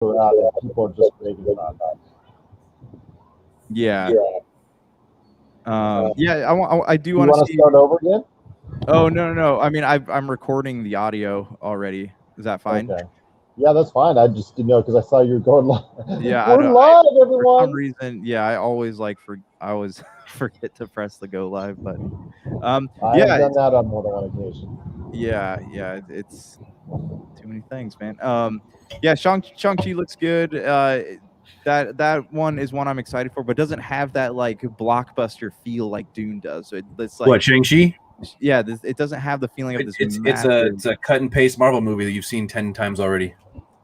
out and people are just raving about it. Yeah. Yeah, I do You want to want to see. start over again? Oh, no. I mean, I'm recording the audio already. Is that fine? Okay. Yeah, that's fine. I just didn't know because I saw you were going live. Yeah, I We're don't. live, For some everyone. reason, yeah, I always I always forget to press the go live button. I have Yeah, done that on more than one occasion. yeah, it's too many things, man. Yeah, Shang-Chi looks good. That one is one I'm excited for, but doesn't have that like blockbuster feel like Dune does. So it's like, What, Shang-Chi? yeah, it doesn't have the feeling of this It's massive. a cut and paste Marvel movie that you've seen 10 times already.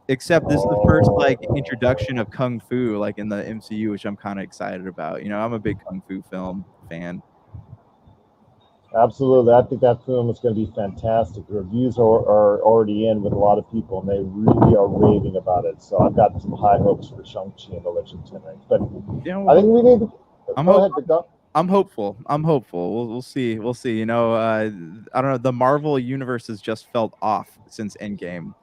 Except this is the first like introduction of kung fu like in the MCU, which I'm kind of excited about. You know, I'm a big kung fu film fan. Absolutely. I think that film is going to be fantastic. The reviews are already in with a lot of people, and they really are raving about it. So I've got some high hopes for Shang-Chi and the Legend of Ten Rings. But I think we need to go ahead. I'm hopeful. We'll see. We'll see. You know, I don't know. The Marvel universe has just felt off since Endgame.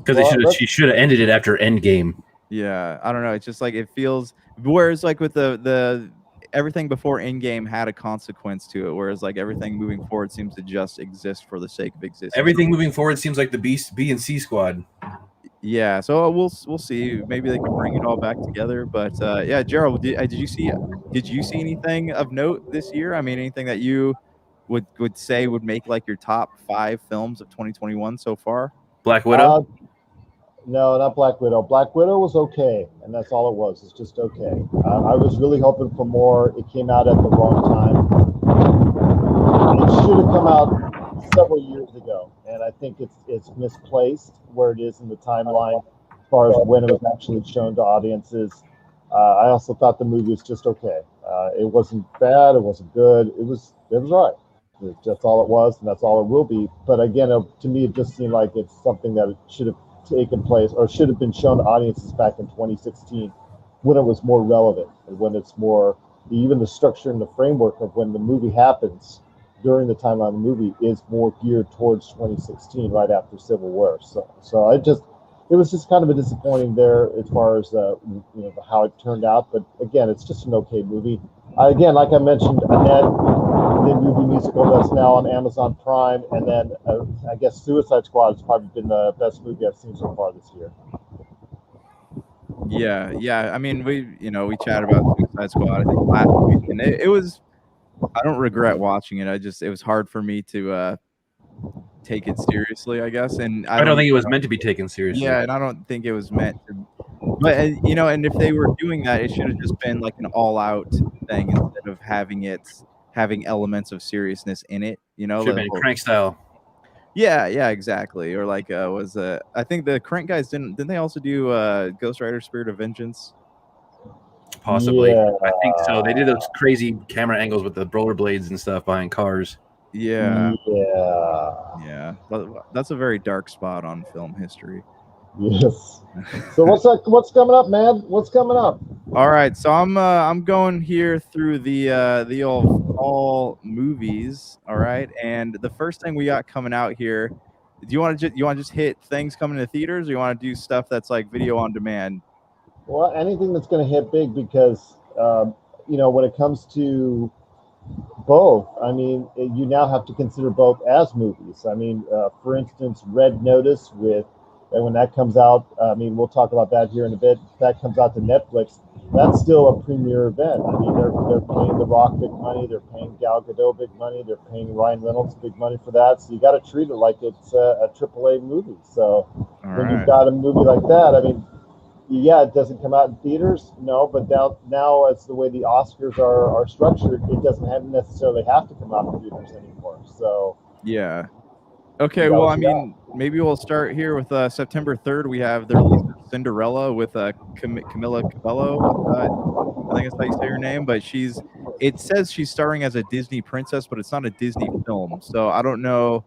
Because she should have ended it after Endgame. Yeah, I don't know. It's just like it feels. Whereas like with the everything before Endgame had a consequence to it, whereas like everything moving forward seems to just exist for the sake of existing. Everything moving forward seems like the B and C squad. Yeah, so we'll see. Maybe they can bring it all back together. But yeah, Gerald, did you see anything of note this year? I mean, anything that you would say would make like your top 5 films of 2021 so far? Black Widow? No, not Black Widow. Black Widow was okay, and that's all it was. It's just okay. I was really hoping for more. It came out at the wrong time. It should have come out several years ago, and I think it's misplaced where it is in the timeline as far as when it was actually shown to audiences. I also thought the movie was just okay. It wasn't bad. It wasn't good. It was right. That's all it was, and that's all it will be. But again, to me, it just seemed like it's something that it should have taken place or should have been shown to audiences back in 2016 when it was more relevant and when it's more, even the structure and the framework of when the movie happens during the timeline of the movie is more geared towards 2016 right after Civil War. So it was just kind of a disappointing there as far as how it turned out. But again, it's just an okay movie. Again, like I mentioned, Annette, the movie musical that's now on Amazon Prime, and then I guess Suicide Squad has probably been the best movie I've seen so far this year. Yeah. I mean, we chatted about Suicide Squad I think last week, and it was. I don't regret watching it. It was hard for me to take it seriously, I guess. And I don't think it was meant to be taken seriously. Yeah, and I don't think it was meant to. But and if they were doing that, it should have just been like an all-out thing instead of having elements of seriousness in it. You know, should have been Crank style. Yeah, exactly. Or like I think the Crank guys didn't they also do Ghost Rider Spirit of Vengeance? Possibly. Yeah. I think so. They did those crazy camera angles with the rollerblades and stuff behind cars. Yeah. That's a very dark spot on film history. Yes. So what's coming up, man? What's coming up? All right, so I'm going here through the old fall movies. All right, and the first thing we got coming out here. Do you want to just hit things coming to theaters, or you want to do stuff that's like video on demand? Well, anything that's going to hit big because when it comes to both, I mean, you now have to consider both as movies. I mean, for instance, Red Notice and when that comes out, I mean, we'll talk about that here in a bit. If that comes out to Netflix, that's still a premier event. I mean, they're paying The Rock big money, they're paying Gal Gadot big money, they're paying Ryan Reynolds big money for that. So you got to treat it like it's a AAA movie. So when you've got a movie like that, I mean, yeah, it doesn't come out in theaters, no, but now as the way the Oscars are structured, it doesn't necessarily have to come out in theaters anymore. So yeah. Okay, well, I mean, maybe we'll start here with September 3rd. We have the release of Cinderella with Camila Cabello. I think that's how you say her name, but it says she's starring as a Disney princess, but it's not a Disney film. So I don't know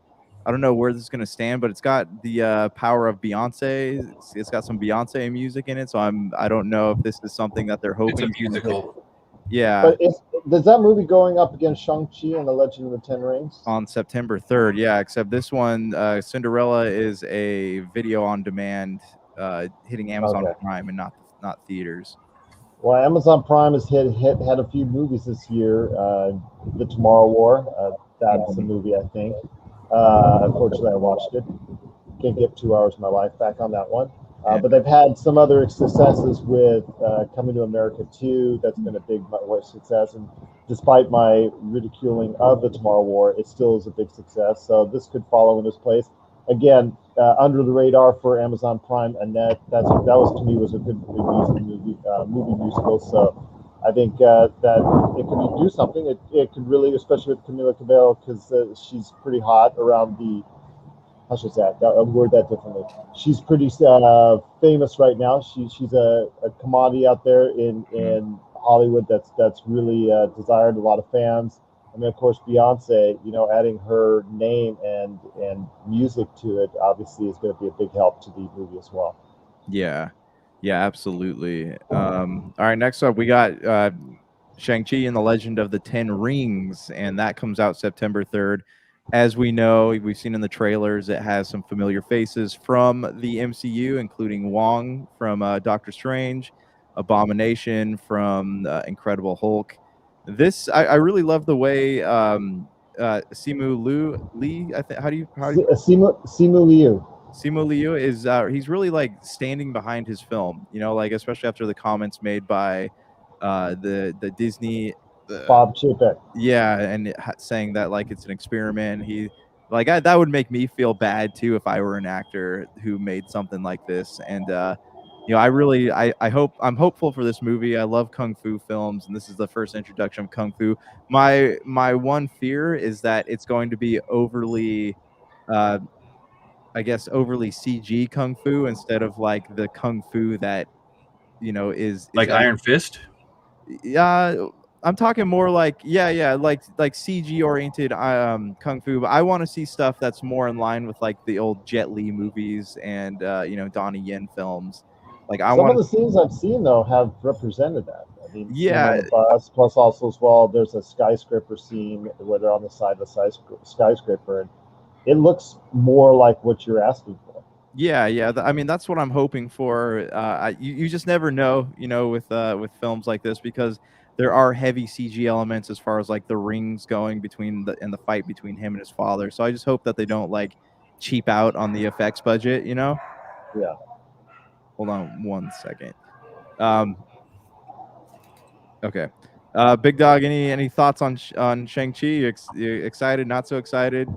where this is going to stand, but it's got the power of Beyonce. It's got some Beyonce music in it, so I don't know if this is something that they're hoping. It's a musical. Yeah. But is that movie going up against Shang-Chi and the Legend of the Ten Rings? On September 3rd, yeah, except this one, Cinderella is a video on demand hitting Amazon Okay. Prime and not theaters. Well, Amazon Prime has had a few movies this year. The Tomorrow War, that's a movie I think. Unfortunately, I watched it. Can't get 2 hours of my life back on that one. But they've had some other successes with Coming to America 2. That's been a big success. And despite my ridiculing of the Tomorrow War, it still is a big success. So this could follow in this place. Again, under the radar for Amazon Prime, and that was to me was a good movie musical. So I think that it could do something. It could really, especially with Camila Cabello, because she's pretty hot around the. How should I say that? I'll word that differently. She's pretty famous right now. She's a commodity out there in Hollywood that's really desired, a lot of fans. And then of course Beyonce, adding her name and music to it obviously is going to be a big help to the movie as well. Yeah, absolutely. All right, next up we got Shang-Chi and the Legend of the Ten Rings, and that comes out September 3rd. As we know, we've seen in the trailers, it has some familiar faces from the MCU, including Wong from Doctor Strange, Abomination from Incredible Hulk. I really love the way Simu Lee. I think how do you Simu Liu. Simu Liu is he's really like standing behind his film, like especially after the comments made by the Disney. Bob Chapek. Yeah, and saying that like it's an experiment. That would make me feel bad too if I were an actor who made something like this. And I'm hopeful for this movie. I love kung fu films, and this is the first introduction of kung fu. My one fear is that it's going to be overly overly CG kung fu instead of like the kung fu that is like Iron Fist. Yeah, I'm talking more like like CG oriented kung fu. But I want to see stuff that's more in line with like the old Jet Li movies and Donnie Yen films. Like some of the scenes I've seen though have represented that. I mean, yeah. Bus, plus also as well, there's a skyscraper scene where they're on the side of the skyscraper, and it looks more like what you're asking for. Yeah. I mean, that's what I'm hoping for. You just never know, with films like this, because there are heavy CG elements as far as like the rings going between the fight between him and his father. So I just hope that they don't like cheap out on the effects budget, Yeah. Hold on 1 second. Okay. Big Dog, any thoughts on Shang-Chi? You excited? Not so excited?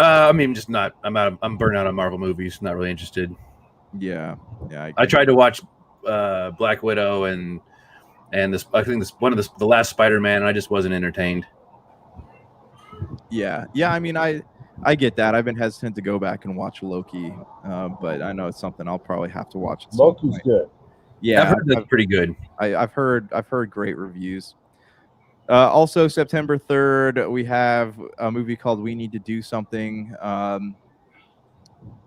I mean, just not. I'm burnt out on Marvel movies. Not really interested. Yeah. I tried to watch Black Widow and this. I think this one of the last Spider-Man, and I just wasn't entertained. Yeah. I mean, I get that. I've been hesitant to go back and watch Loki, but I know it's something I'll probably have to watch. Loki's good. Yeah, I've heard that's pretty good. I've heard great reviews. Also, September 3rd, we have a movie called We Need to Do Something.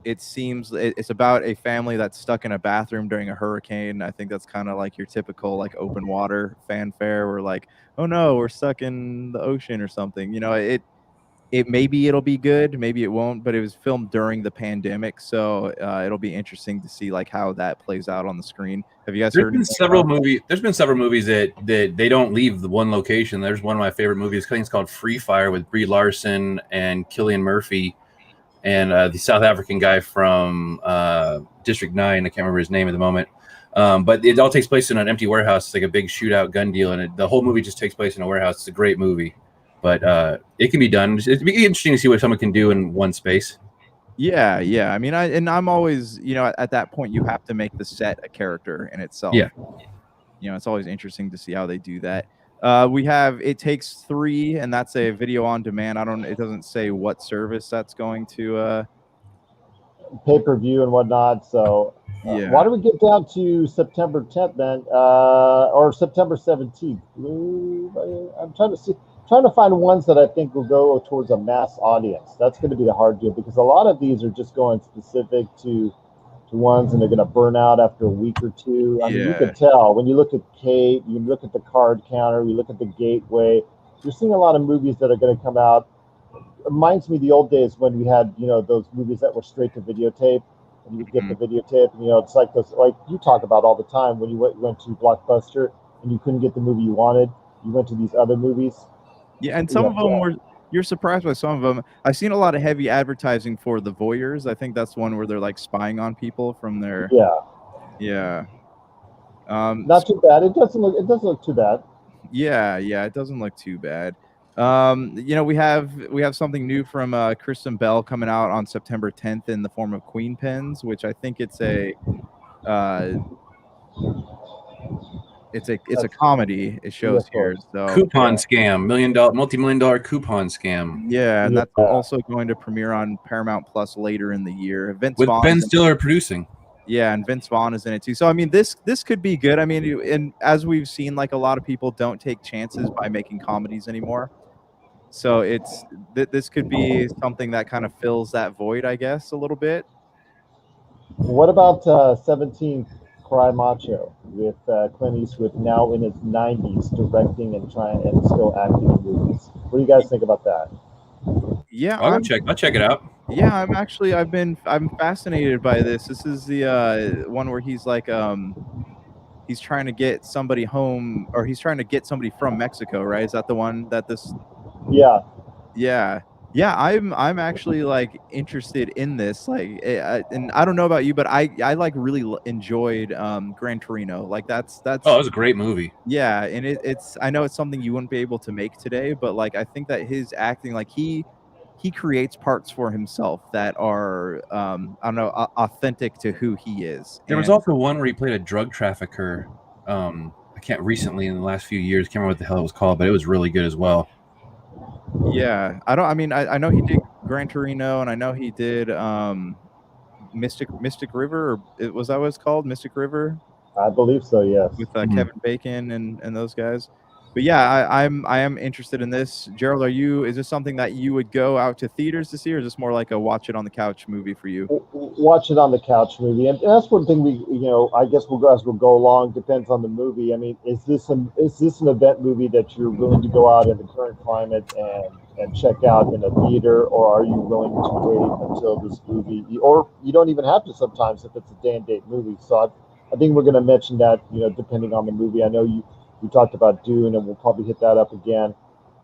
It seems it's about a family that's stuck in a bathroom during a hurricane. I think that's kind of like your typical like open water fanfare where like, oh no, we're stuck in the ocean or something. It maybe it'll be good, maybe it won't, but it was filmed during the pandemic, so it'll be interesting to see like how that plays out on the screen. Have you guys heard? There's been several movies that they don't leave the one location. There's one of my favorite movies. I think it's called Free Fire with Brie Larson and Cillian Murphy, and the South African guy from District 9. I can't remember his name at the moment. But it all takes place in an empty warehouse. It's like a big shootout gun deal, and the whole movie just takes place in a warehouse. It's a great movie. But it can be done. It'd be interesting to see what someone can do in one space. Yeah. I mean, I'm always, at that point, you have to make the set a character in itself. Yeah. It's always interesting to see how they do that. We have It Takes Three, and that's a video on demand. It doesn't say what service that's going to. Pay-per-view and whatnot. So yeah. Why don't we get down to September 10th then, or September 17th? I'm trying to find ones that I think will go towards a mass audience. That's going to be the hard deal because a lot of these are just going specific to ones, and they're going to burn out after a week or two. I mean, you can tell when you look at Kate, you look at the card counter, you look at the Gateway. You're seeing a lot of movies that are going to come out. It reminds me of the old days when we had those movies that were straight to videotape. and you would get the videotape. And, it's like this, like you talk about all the time when you went to Blockbuster and you couldn't get the movie you wanted. You went to these other movies. Yeah, and some of them were. You're surprised by some of them. I've seen a lot of heavy advertising for The Voyeurs. I think that's one where they're like spying on people from their. Yeah. Not too bad. It doesn't look too bad. Yeah, it doesn't look too bad. We have something new from Kristen Bell coming out on September 10th in the form of Queen Pins, which I think it's a comedy. It shows here. So coupon scam, multi-million-dollar coupon scam. Yeah, and that's also going to premiere on Paramount Plus later in the year. With Ben Stiller producing. Yeah, and Vince Vaughn is in it too. So I mean, this could be good. I mean, and as we've seen, like a lot of people don't take chances by making comedies anymore. So this could be something that kind of fills that void, I guess, a little bit. What about 17th Cry Macho with Clint Eastwood now in his 90s, directing and still acting in movies? What do you guys think about that? Yeah, I'll check it out. Yeah, I'm fascinated by this. This is the one where he's like he's trying to get somebody home, or he's trying to get somebody from Mexico, right? Is that the one that this? Yeah. I'm actually like interested in this. Like, and I don't know about you, but I like really enjoyed Gran Torino. Like that's. Oh, it was a great movie. Yeah, and it's I know it's something you wouldn't be able to make today, but like I think that his acting, like he creates parts for himself that are I don't know, authentic to who he is. There was also one where he played a drug trafficker. I can't recently in the last few years, can't remember what the hell it was called, but it was really good as well. Yeah, I know he did Gran Torino, and I know he did Mystic River, or was that what it's called? Mystic River? I believe so, yes. With Kevin Bacon and those guys. But yeah, I am interested in this. Gerald, is this something that you would go out to theaters to see, or is this more like a watch it on the couch movie for you? Watch it on the couch movie, and that's one thing I guess we'll go as we'll go along. Depends on the movie. I mean, is this an event movie that you're willing to go out in the current climate and check out in a theater, or are you willing to wait until this movie, or you don't even have to sometimes if it's a day and date movie. So I think we're going to mention that, depending on the movie. I know we talked about Dune, and we'll probably hit that up again.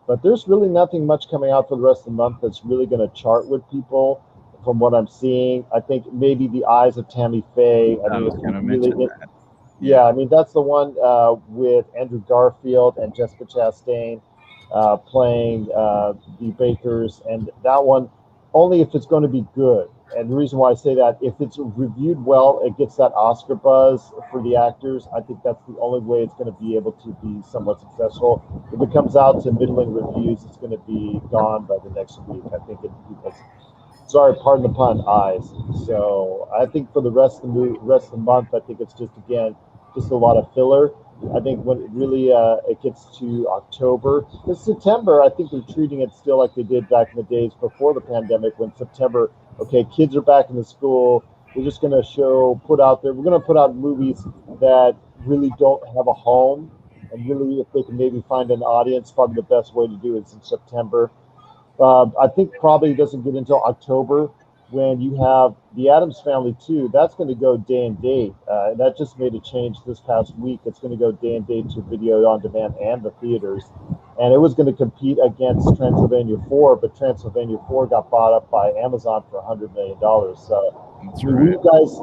But there's really nothing much coming out for the rest of the month that's really going to chart with people from what I'm seeing. I think maybe The Eyes of Tammy Faye. I was going to mention that. Yeah, I mean, that's the one with Andrew Garfield and Jessica Chastain playing the Bakers. And that one, only if it's going to be good. And the reason why I say that, if it's reviewed well, it gets that Oscar buzz for the actors. I think that's the only way it's going to be able to be somewhat successful. If it comes out to middling reviews, it's going to be gone by the next week. I think sorry, pardon the pun, eyes. So I think for the rest of the month, I think it's just a lot of filler. I think when it really it gets to October, because September, I think they're treating it still like they did back in the days before the pandemic, when September, okay, kids are back in the school. We're just going to we're going to put out movies that really don't have a home, and really, if they can maybe find an audience, probably the best way to do it is in September. I think probably doesn't get until October, when you have The Addams Family 2. That's going to go day and date. That just made a change this past week. It's going to go day and date to video on demand and the theaters. And it was going to compete against Transylvania 4, but Transylvania 4 got bought up by Amazon for $100 million. So are you guys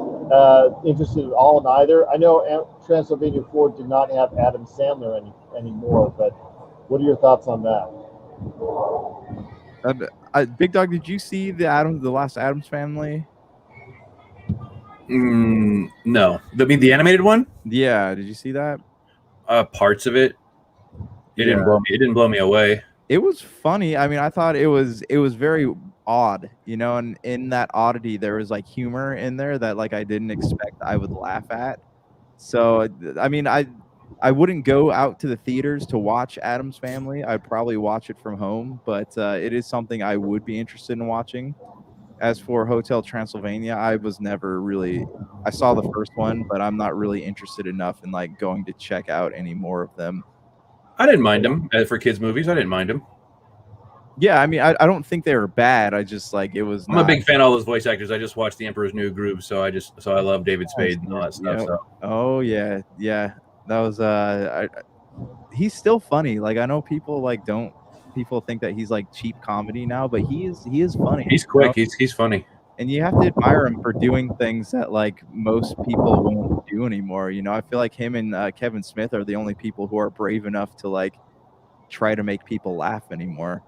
interested at all in either? I know Transylvania 4 did not have Adam Sandler anymore, but what are your thoughts on that? Big Dog, did you see the last Addams Family? No. The animated one? Yeah, did you see that? Parts of it. It didn't blow me away. It was funny. I mean, I thought it was very odd, and in that oddity there was like humor in there that like I didn't expect I would laugh at. So I mean, I wouldn't go out to the theaters to watch Addams Family. I'd probably watch it from home, but it is something I would be interested in watching. As for Hotel Transylvania, I saw the first one, but I'm not really interested enough in like going to check out any more of them. I didn't mind them for kids movies. I didn't mind them. Yeah, I mean, I don't think they were bad. I just like it was. I'm a big fan of all those voice actors. I just watched The Emperor's New Groove, so I love David Spade and all that stuff. Yeah. So Oh yeah, yeah. That was he's still funny. Like I know people people think that he's like cheap comedy now, but he is funny. he's you know? quick. He's funny. And you have to admire him for doing things that like most people won't do anymore. You know, I feel like him and Kevin Smith are the only people who are brave enough to like try to make people laugh anymore.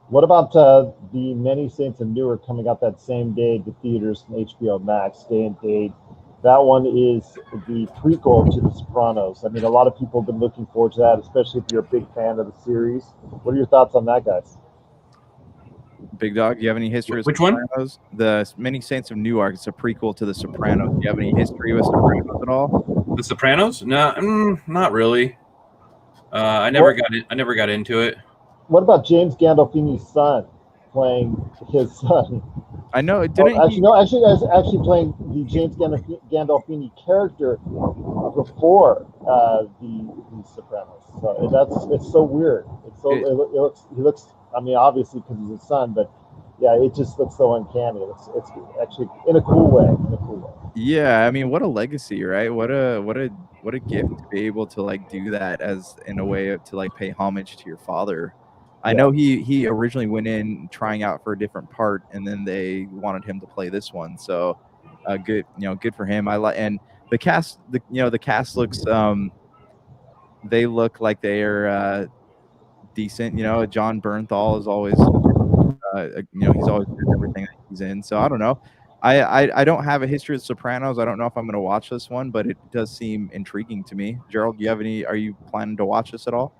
What about the Many Saints of Newark coming out that same day to theaters and HBO Max, day and date? That one is the prequel to The Sopranos. I mean, a lot of people have been looking forward to that, especially if you're a big fan of the series. What are your thoughts on that, guys? Big Dog, do you have any history with Which one? Sopranos? The Many Saints of Newark. It's a prequel to The Sopranos. Do you have any history with Sopranos at all? The Sopranos? No, not really. I never got into it. What about James Gandolfini's son playing his son? I know. Actually playing the James Gandolfini character before the Sopranos. So it's so weird. He looks. I mean, obviously because he's his son, but yeah, it just looks so uncanny. It's actually in a cool way. Yeah, I mean, what a legacy, right? What a gift to be able to like do that as in a way to like pay homage to your father. I know he originally went in trying out for a different part, and then they wanted him to play this one. So, good for him. And the cast, the cast looks, they look like they're decent. You know, John Bernthal is always, he's always good at everything that he's in. So I don't know. I don't have a history of Sopranos. I don't know if I'm going to watch this one, but it does seem intriguing to me. Gerald, are you planning to watch this at all?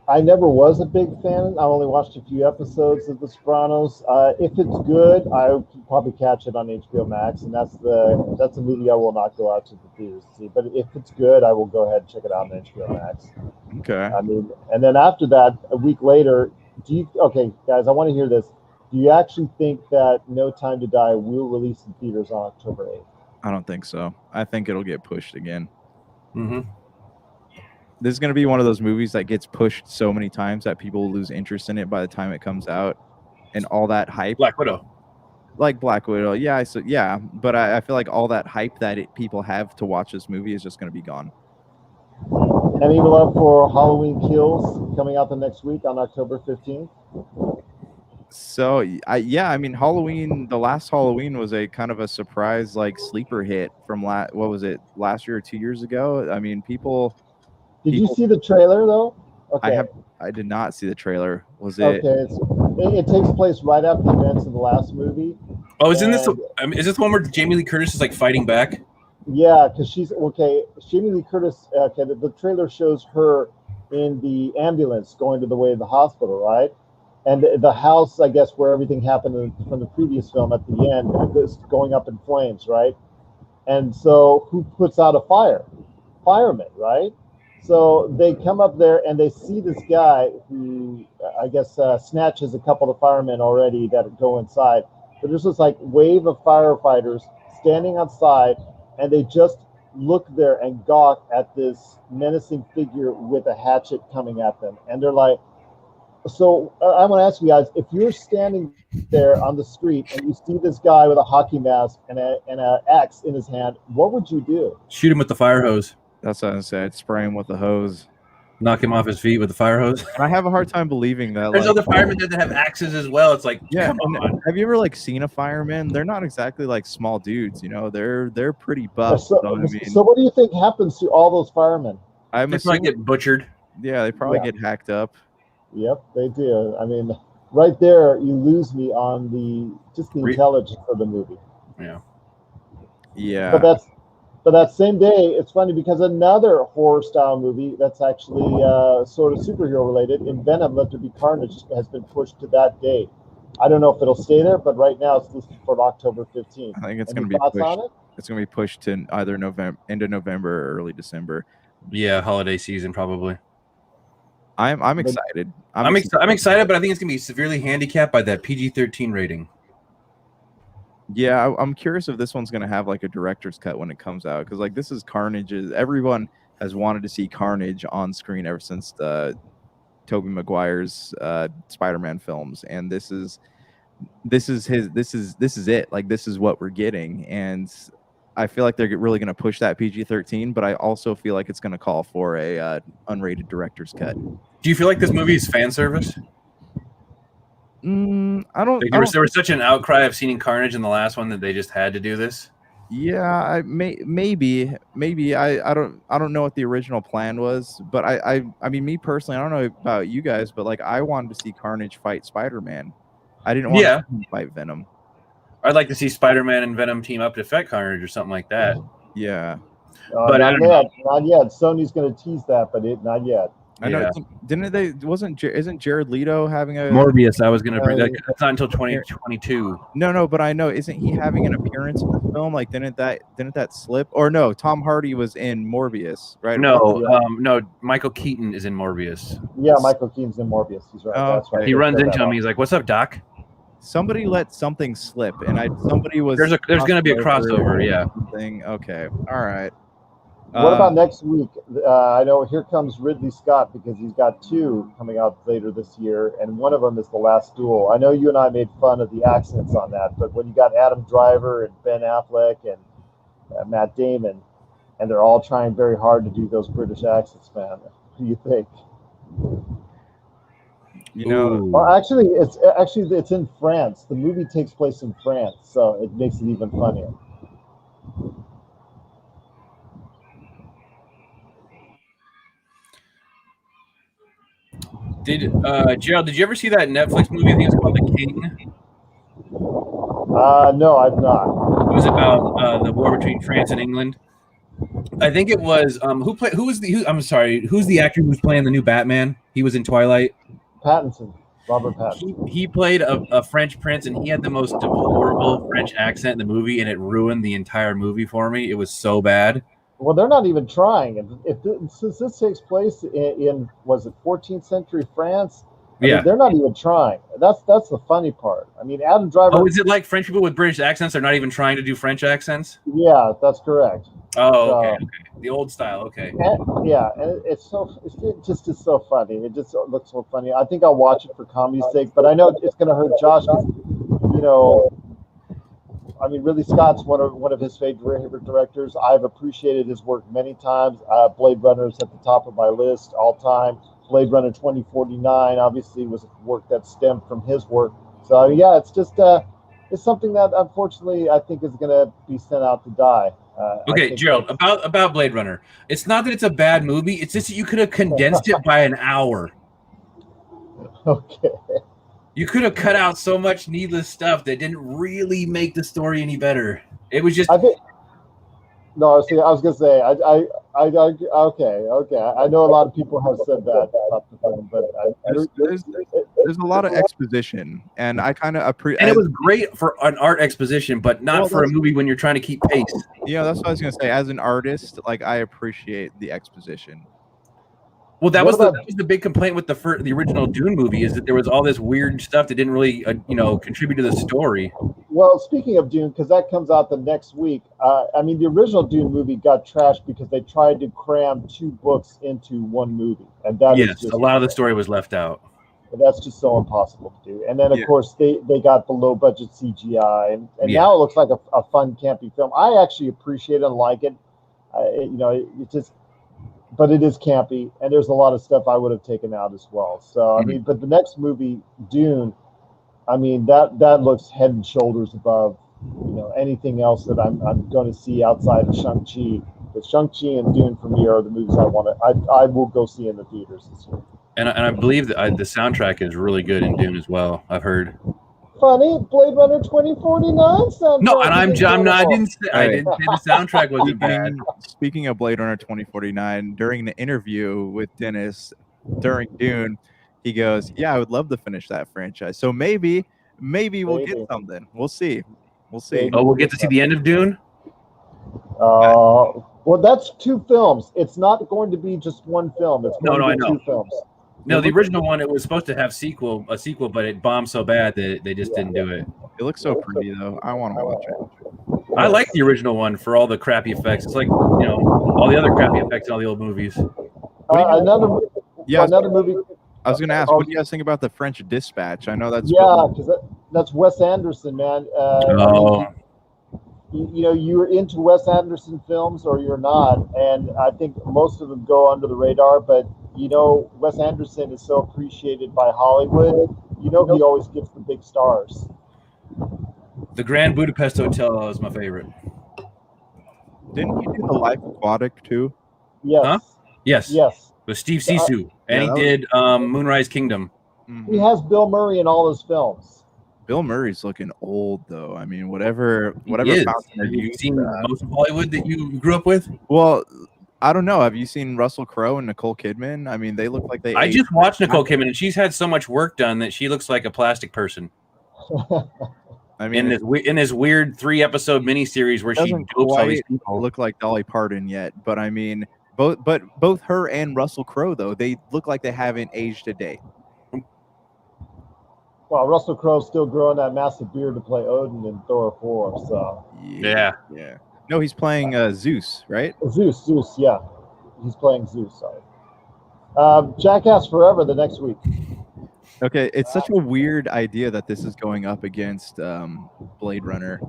I never was a big fan. I only watched a few episodes of The Sopranos. If it's good, I could probably catch it on HBO Max, and that's a movie I will not go out to the theaters to see. But if it's good, I will go ahead and check it out on HBO Max. Okay. I mean, and then after that, a week later, okay, guys, I want to hear this. Do you actually think that No Time to Die will release in theaters on October 8th? I don't think so. I think it'll get pushed again. Mm-hmm. This is going to be one of those movies that gets pushed so many times that people will lose interest in it by the time it comes out, and all that hype. Black Widow. Like Black Widow, yeah. So yeah, but I feel like all that hype that people have to watch this movie is just going to be gone. Any love for Halloween Kills coming out the next week on October 15th? So I mean, Halloween, the last Halloween was a kind of a surprise, like sleeper hit from what was it, last year or 2 years ago? I mean, Did you see the trailer though? Okay. I did not see the trailer. Was it? Okay, it takes place right after the events of the last movie. Oh, is this the one where Jamie Lee Curtis is like fighting back? Yeah, because she's okay. Jamie Lee Curtis. Okay, the trailer shows her in the ambulance going to the way of the hospital, right? And the house, I guess, where everything happened from the previous film at the end, is going up in flames, right? And so, who puts out a fire? Firemen, right? So they come up there and they see this guy who, I guess, snatches a couple of firemen already that go inside. But there's this like wave of firefighters standing outside, and they just look there and gawk at this menacing figure with a hatchet coming at them. And they're like, so I want to ask you guys, if you're standing there on the street and you see this guy with a hockey mask and an axe in his hand, what would you do? Shoot him with the fire hose. That's what I said. Spray him with the hose. Knock him off his feet with the fire hose. And I have a hard time believing that. There's other firemen there that have axes as well. It's like, yeah. Come on. Have you ever like seen a fireman? They're not exactly like small dudes, you know. They're pretty buff. So what do you think happens to all those firemen? I'm they probably get butchered. Yeah, they probably get hacked up. Yep, they do. I mean, right there, you lose me on the intelligence of the movie. Yeah. Yeah. But that same day, it's funny because another horror style movie that's actually sort of superhero related, in Venom: Let There Be Carnage, has been pushed to that date. I don't know if it'll stay there, but right now it's listed for October 15th. I think it's going to be pushed. On it? It's going to be pushed to either end of November or early December. Yeah, holiday season probably. I'm excited. I'm excited, but I think it's going to be severely handicapped by that PG-13 rating. Yeah, I'm curious if this one's going to have like a director's cut when it comes out, because like this is Carnage. Everyone has wanted to see Carnage on screen ever since the Tobey Maguire's Spider-Man films, and this is it. Like, this is what we're getting, and I feel like they're really going to push that PG-13, but I also feel like it's going to call for a unrated director's cut. Do you feel like this movie is fan service? I don't. There was such an outcry of seeing Carnage in the last one that they just had to do this. Yeah, maybe. I don't know what the original plan was, but I mean, me personally, I don't know about you guys, but like, I wanted to see Carnage fight Spider-Man. I didn't want to see him fight Venom. I'd like to see Spider-Man and Venom team up to fight Carnage or something like that. Yeah. But not yet. Sony's going to tease that, but not yet. I know. Didn't they? Isn't Jared Leto having a Morbius? I was going to bring that. That's not until 2022. No, but I know. Isn't he having an appearance in the film? Like, didn't that slip? Or no? Tom Hardy was in Morbius, right? No. Michael Keaton is in Morbius. Yeah, Michael Keaton's in Morbius. He's right. That's right. He runs into him. He's like, "What's up, Doc?" Somebody let something slip, and somebody was. There's going to be a crossover. Yeah. Something. Okay. All right. What about next week? I know here comes Ridley Scott, because he's got 2 coming out later this year, and one of them is The Last Duel. I know you and I made fun of the accents on that, but when you got Adam Driver and Ben Affleck and Matt Damon, and they're all trying very hard to do those British accents, man, what do you think? You know, well, actually, it's in France. The movie takes place in France, so it makes it even funnier. Gerald, did you ever see that Netflix movie? I think it's called The King. No, I've not. It was about the war between France and England. I think it was who's the actor who's playing the new Batman? He was in Twilight. Robert Pattinson. He played a French prince, and he had the most deplorable French accent in the movie, and it ruined the entire movie for me. It was so bad. Well, they're not even trying. Since this takes place in was it 14th century France? I mean, they're not even trying. That's the funny part. I mean, Adam Driver. Oh, is it like French people with British accents? They're not even trying to do French accents? Yeah, that's correct. Oh, okay. The old style. Okay. And it's just so funny. It just looks so funny. I think I'll watch it for comedy's sake, but I know it's going to hurt Josh. You know, I mean, Ridley Scott's one of his favorite directors. I've appreciated his work many times. Blade Runner is at the top of my list all time. Blade Runner 2049 obviously was work that stemmed from his work. So yeah, it's just it's something that unfortunately I think is going to be sent out to die. Okay, Gerald, about Blade Runner. It's not that it's a bad movie. It's just that you could have condensed it by an hour. Okay. You could have cut out so much needless stuff that didn't really make the story any better. It was just. I was gonna say okay. I know a lot of people have said that about the film, but there's a lot of exposition, and I kind of appreciate. And it was great for an art exposition, but not for a movie when you're trying to keep pace. Yeah, that's what I was gonna say. As an artist, like, I appreciate the exposition. Well, that was the big complaint with the original Dune movie, is that there was all this weird stuff that didn't really contribute to the story. Well, speaking of Dune, because that comes out the next week. I mean, the original Dune movie got trashed because they tried to cram 2 books into one movie, and that is just, a lot of the story was left out. That's just so impossible to do. And then, of course, they got the low budget CGI, and now it looks like a fun, campy film. I actually appreciate it and like it. It just. But it is campy, and there's a lot of stuff I would have taken out as well. So I mean, but the next movie, Dune, I mean that looks head and shoulders above, anything else that I'm going to see outside of Shang-Chi. But Shang-Chi and Dune for me are the movies I will go see in the theaters this year. And I believe that the soundtrack is really good in Dune as well. I've heard. Funny, Blade Runner 2049 soundtrack. No, and I didn't say the soundtrack wasn't bad. Speaking of Blade Runner 2049, during the interview with Dennis during Dune, he goes, "Yeah, I would love to finish that franchise. So maybe we'll get something. We'll see. Maybe. Oh, we'll get to see the end of Dune? Well, that's 2 films. It's not going to be just one film. It's going to be 2 films. No, the original one, it was supposed to have a sequel, but it bombed so bad that they just didn't do it. It looks so pretty, though. I want to watch it. I like the original one for all the crappy effects. It's like, all the other crappy effects in all the old movies. Another movie. I was going to ask, what do you guys think about the French Dispatch? I know that's because that's Wes Anderson, man. Oh. You know, you're into Wes Anderson films or you're not, and I think most of them go under the radar. But you know, Wes Anderson is so appreciated by Hollywood. You know, he always gets the big stars. The Grand Budapest Hotel is my favorite. Didn't he do The Life Aquatic too? Yes. Huh? Yes. Yes. With Steve Zissou, and yeah, he did Moonrise Kingdom. He has Bill Murray in all his films. Bill Murray's looking old though. I mean, whatever. Have you seen most of Hollywood that you grew up with? Well, I don't know. Have you seen Russell Crowe and Nicole Kidman? I mean, they look like they. I just watched Nicole Kidman, and she's had so much work done that she looks like a plastic person. I mean, in this weird 3-episode miniseries where she dopes all these people. Look like Dolly Parton yet, but I mean, both her and Russell Crowe though, they look like they haven't aged a day. Well, Russell Crowe's still growing that massive beard to play Odin in Thor 4. So yeah. No, he's playing Zeus, right? Zeus, yeah, he's playing Zeus. Sorry. Jackass Forever the next week. Okay, it's such a weird idea that this is going up against Blade Runner,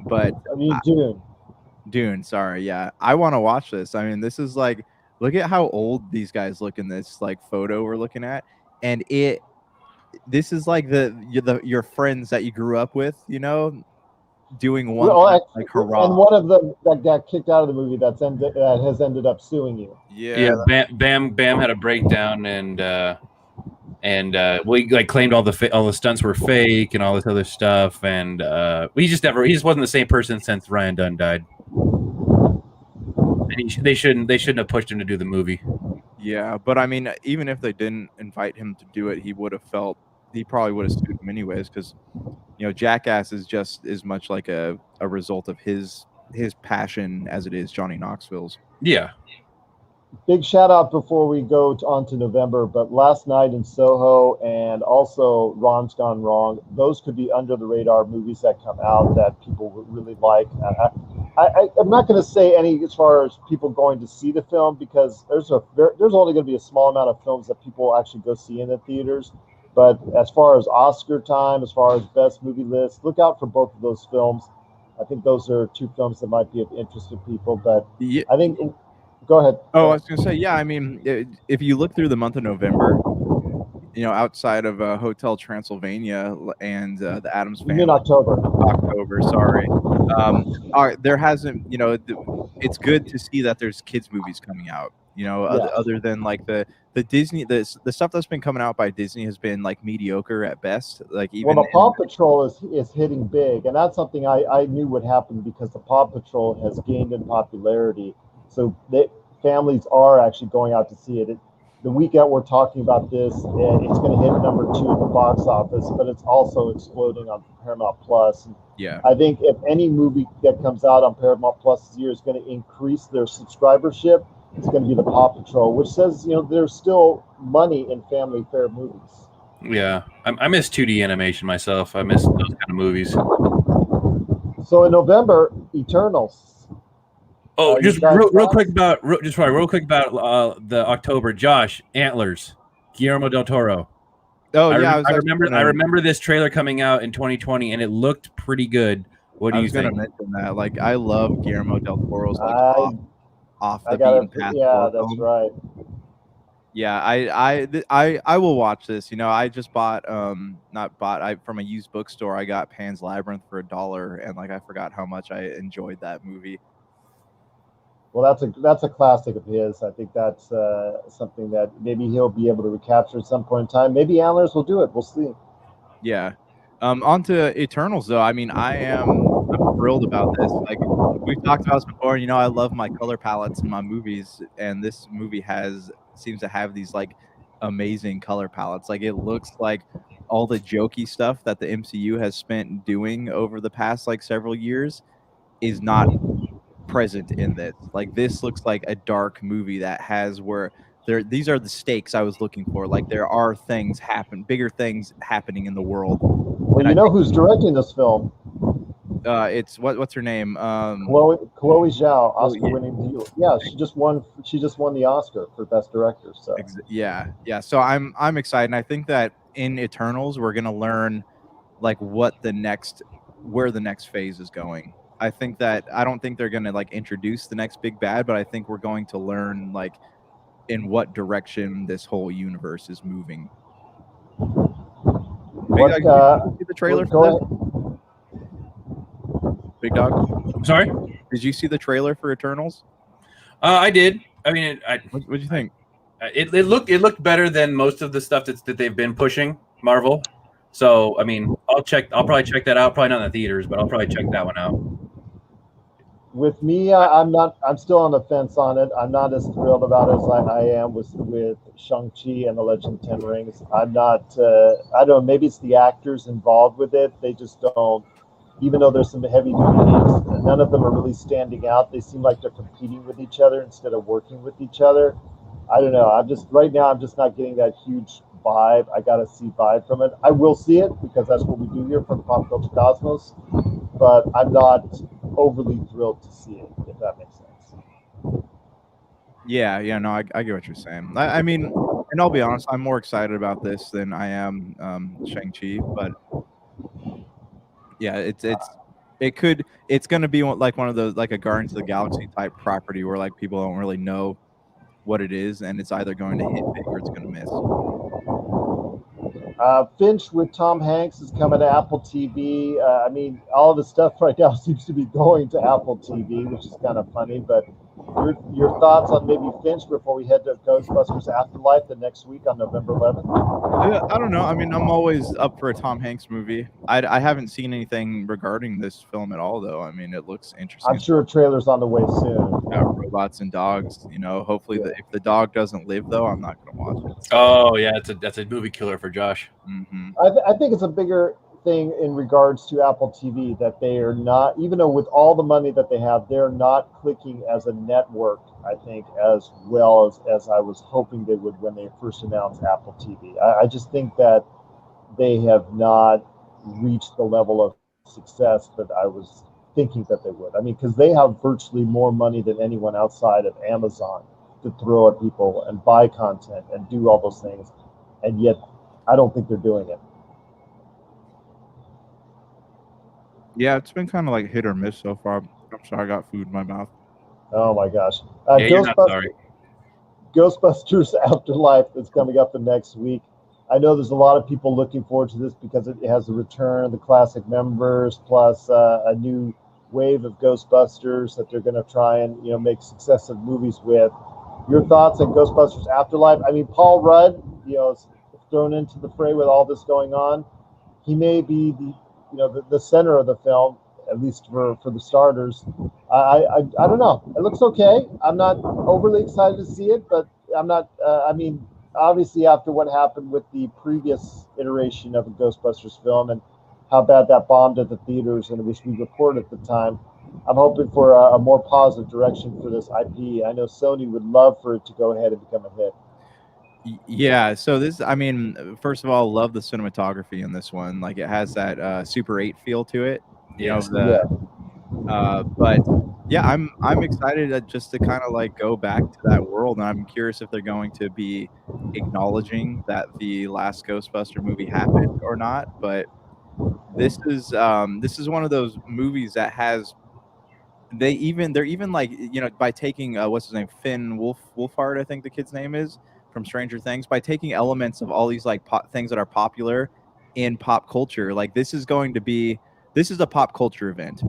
but I mean Dune. Sorry, yeah, I want to watch this. I mean, this is like, look at how old these guys look in this like photo we're looking at, and this is like your friends that you grew up with, you know, doing one like hurrah. And one of them that got kicked out of the movie that has ended up suing you. Yeah. Bam had a breakdown and we like claimed all the stunts were fake and all this other stuff, and he just wasn't the same person since Ryan Dunn died. And they shouldn't have pushed him to do the movie. Yeah, but I mean, even if they didn't invite him to do it, he probably would have sued him anyways, because you know, Jackass is just as much like a result of his passion as it is Johnny Knoxville's. Yeah. Big shout out before we go on to November, but Last Night in Soho and also Ron's Gone Wrong, those could be under the radar movies that come out that people would really like. I'm not going to say any as far as people going to see the film, because there's only going to be a small amount of films that people actually go see in the theaters. But as far as Oscar time, as far as best movie list, look out for both of those films. I think those are two films that might be of interest to people. But yeah. I think, go ahead. Oh, I was going to say, yeah, I mean, if you look through the month of November, you know, outside of Hotel Transylvania and the Addams Family. In October, sorry. There hasn't, you know, it's good to see that there's kids movies coming out. You know, other than like the Disney, the stuff that's been coming out by Disney has been like mediocre at best. Like even the Paw Patrol is hitting big, and that's something I knew would happen because the Paw Patrol has gained in popularity. So families are actually going out to see it. The week that we're talking about this, it's going to hit number 2 at the box office, but it's also exploding on Paramount Plus. Yeah, I think if any movie that comes out on Paramount Plus this year is going to increase their subscribership, it's going to be the Paw Patrol, which says, you know, there's still money in family fare movies. Yeah, I miss 2D animation myself. I miss those kind of movies. So in November, Eternals. Oh, just real quick about the October. Josh, Antlers, Guillermo del Toro. Oh I remember this trailer coming out in 2020, and it looked pretty good. What do you think? I was going to mention that. Like, I love Guillermo del Toro's off the beaten path. Yeah, that's right. Yeah, I will watch this. You know, I just bought from a used bookstore. I got Pan's Labyrinth for $1, and like I forgot how much I enjoyed that movie. Well, that's a classic of his. I think that's something that maybe he'll be able to recapture at some point in time. Maybe Antlers will do it. We'll see. Yeah. On to Eternals, though. I mean, I'm thrilled about this. Like, we've talked about this before. You know, I love my color palettes in my movies, and this movie seems to have these like amazing color palettes. Like, it looks like all the jokey stuff that the MCU has spent doing over the past like several years is not present in this. Like, this looks like a dark movie that has these are the stakes I was looking for. Like, there are bigger things happening in the world. Well, you know who's directing this film? It's what's her name? Chloe Zhao, Oh, yeah. Oscar-winning. Yeah, she just won the Oscar for Best Director. So Yeah. So I'm excited, and I think that in Eternals we're gonna learn like where the next phase is going. I don't think they're gonna like introduce the next big bad, but I think we're going to learn like in what direction this whole universe is moving. what? Big Dog, did you see the trailer Go for ahead. this? Big Dog, I'm sorry. did you see the trailer for Eternals? I did. I mean, What'd you think? it looked better than most of the stuff that they've been pushing Marvel. So I mean, I'll probably check that out. Probably not in the theaters, but I'll probably check that one out. With me, I'm still on the fence on it. I'm not as thrilled about it as I am with Shang-Chi and the Legend of the Ten Rings. I'm not. I don't know. Maybe it's the actors involved with it. They just don't. Even though there's some heavy duty names, none of them are really standing out. They seem like they're competing with each other instead of working with each other. I don't know. I'm just not getting that huge vibe. I gotta see vibe from it. I will see it because that's what we do here from Pop Culture Cosmos. But I'm not overly thrilled to see it, if that makes sense. Yeah, no, I get what you're saying. I mean, and I'll be honest, I'm more excited about this than I am Shang-Chi, but yeah, it's gonna be like one of those like a Guardians of the Galaxy type property where like people don't really know what it is, and it's either going to hit big or it's gonna miss. Finch with Tom Hanks is coming to Apple TV. I mean, all of the stuff right now seems to be going to Apple TV, which is kind of funny. But your thoughts on maybe Finch before we head to Ghostbusters Afterlife the next week on November 11th? Yeah, I don't know. I mean, I'm always up for a Tom Hanks movie. I haven't seen anything regarding this film at all, though. I mean, it looks interesting. I'm sure a trailer's on the way soon. Robots and dogs. Hopefully, if the dog doesn't live, though, I'm not going to watch it. Oh yeah, that's a movie killer for Josh. Mm-hmm. I think it's a bigger thing in regards to Apple TV that they are not, even though with all the money that they have, they're not clicking as a network, I think, as well as I was hoping they would when they first announced Apple TV. I just think that they have not reached the level of success that I was thinking that they would. I mean, because they have virtually more money than anyone outside of Amazon to throw at people and buy content and do all those things. And yet, I don't think they're doing it. Yeah, it's been kind of like hit or miss so far. I'm sorry, I got food in my mouth. Oh my gosh. You're not sorry. Ghostbusters Afterlife that's coming up the next week. I know there's a lot of people looking forward to this because it has the return of the classic members plus a new wave of Ghostbusters that they're going to try and make successive movies with. Your thoughts on Ghostbusters Afterlife? I mean, Paul Rudd, is thrown into the fray with all this going on. He may be the center of the film, at least for the starters. I don't know. It looks okay. I'm not overly excited to see it, but I'm not. I mean, obviously, after what happened with the previous iteration of the Ghostbusters film and how bad that bombed at the theaters, and which we reported at the time, I'm hoping for a more positive direction for this IP. I know Sony would love for it to go ahead and become a hit. Yeah, so I mean, first of all, love the cinematography in this one. Like, it has that Super 8 feel to it. But yeah, I'm excited just to kind of like go back to that world, and I'm curious if they're going to be acknowledging that the last Ghostbuster movie happened or not. But this is one of those movies that has they're even like by taking what's his name, Finn Wolfhard, I think the kid's name is, from Stranger Things, by taking elements of all these like things that are popular in pop culture. Like, this is a pop culture event,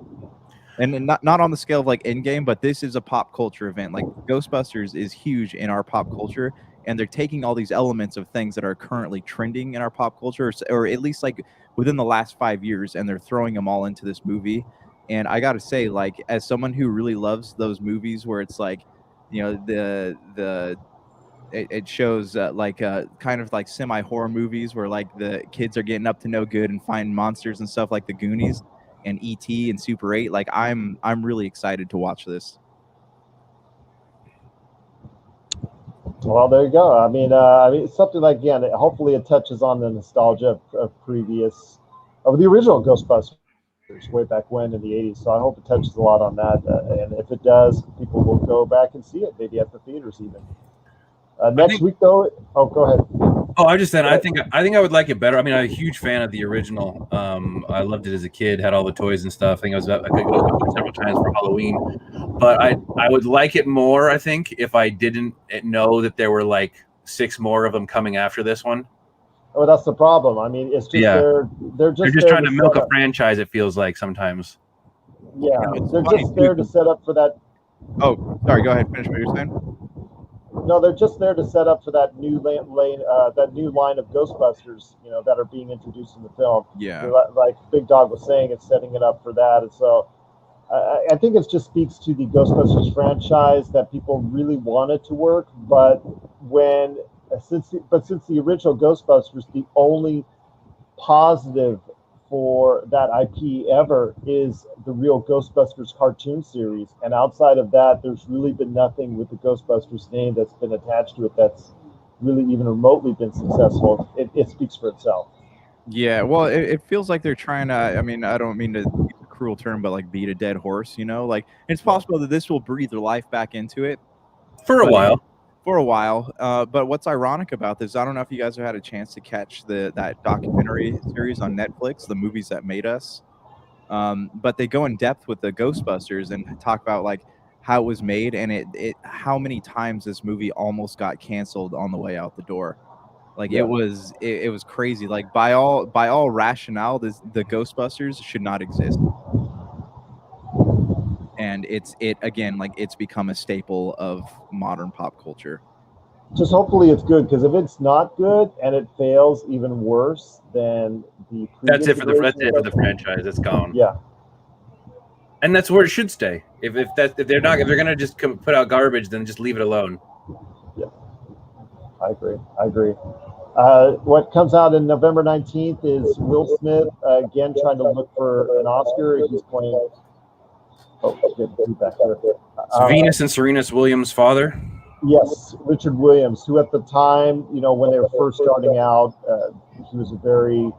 and not on the scale of like Endgame, but this is a pop culture event. Like, Ghostbusters is huge in our pop culture, and they're taking all these elements of things that are currently trending in our pop culture, or at least like within the last 5 years, and they're throwing them all into this movie. And I gotta say, like, as someone who really loves those movies where it's like, it shows kind of like semi-horror movies where like the kids are getting up to no good and find monsters and stuff, like the Goonies and E.T. and Super 8. Like, I'm really excited to watch this. Well, there you go. I mean, something like, again, hopefully it touches on the nostalgia of the original Ghostbusters way back when in the 80s. So I hope it touches a lot on that. And if it does, people will go back and see it, maybe at the theaters even. Next week, though. Oh, go ahead. Oh, I just said I think I would like it better. I mean, I'm a huge fan of the original. I loved it as a kid. Had all the toys and stuff. I think I could go several times for Halloween. But I would like it more. I think if I didn't know that there were like 6 more of them coming after this one. Oh, that's the problem. I mean, it's just they're just trying to milk a franchise. It feels like sometimes. Yeah, they're just there to set up for that. Oh, sorry. Go ahead. Finish what you're saying. No, they're just there to set up for that new line of Ghostbusters, that are being introduced in the film. Yeah. Like Big Dog was saying, it's setting it up for that, and so I think it just speaks to the Ghostbusters franchise that people really want it to work, but since the original Ghostbusters, the only positive for that IP ever is the real Ghostbusters cartoon series, and outside of that, there's really been nothing with the Ghostbusters name that's been attached to it that's really even remotely been successful. It speaks for itself. Yeah, well, it feels like they're trying to. I mean, I don't mean to use a cruel term, but like beat a dead horse. Like it's possible that this will breathe their life back into it for a while. But what's ironic about this, I don't know if you guys have had a chance to catch that documentary series on Netflix, The Movies That Made Us. But they go in depth with the Ghostbusters and talk about like how it was made and how many times this movie almost got canceled on the way out the door. Like it was crazy. Like by all rationale, the Ghostbusters should not exist. And it's become a staple of modern pop culture. Just hopefully it's good, because if it's not good and it fails even worse than the that's it for the franchise. It's gone. Yeah, and that's where it should stay. If they're gonna just put out garbage, then just leave it alone. Yeah, I agree. What comes out in November 19th is Will Smith again trying to look for an Oscar. He's playing. Oh, good feedback here. Venus and Serena Williams' father. Yes, Richard Williams, who at the time, when they were first starting out, he was a very